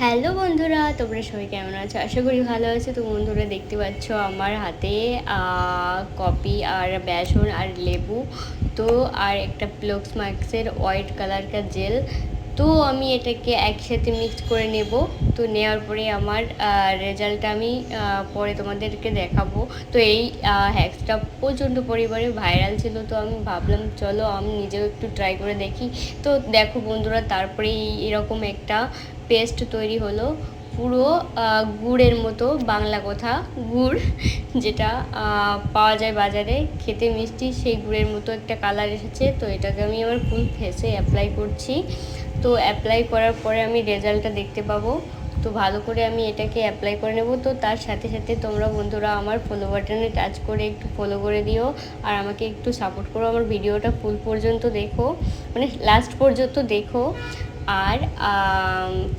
Hello বন্ধুরা, তোমরা সবাই কেমন আছো? আশা করি ভালো আছো। তো বন্ধুরা, দেখতে পাচ্ছ আমার হাতে কপি আর বেসন আর লেবু, তো আর একটা প্লক্স মার্কসের হোয়াইট কালার কা জেল। তো আমি এটাকে একসাথে মিক্স করে নেব। তো নেওয়ার পরে আমার রেজাল্টটা আমি পরে তোমাদেরকে দেখাবো। তো এই হ্যাক্সটা প্রচণ্ড পরিমাণে ভাইরাল ছিল, তো আমি ভাবলাম চলো আমি নিজেও একটু ট্রাই করে দেখি। তো দেখো বন্ধুরা, তারপরে এরকম একটা পেস্ট তৈরি হলো, পুরো গুড়ের মতো। বাংলা কথা গুড়, যেটা পাওয়া যায় বাজারে, খেতে মিষ্টি, সেই গুড়ের মতো একটা কালার এসেছে। তো এটাকে আমি আমার ফুল ফেসে অ্যাপ্লাই করছি। তো অ্যাপ্লাই করার পরে আমি রেজাল্টটা দেখতে পাবো। তো ভালো করে আমি এটাকে অ্যাপ্লাই করে নেব। তো তার সাথে সাথে তোমরা বন্ধুরা আমার ফলো বাটনে টাচ করে একটু ফলো করে দিও, আর আমাকে একটু সাপোর্ট করো। আমার ভিডিওটা ফুল পর্যন্ত দেখো, মানে লাস্ট পর্যন্ত দেখো। আর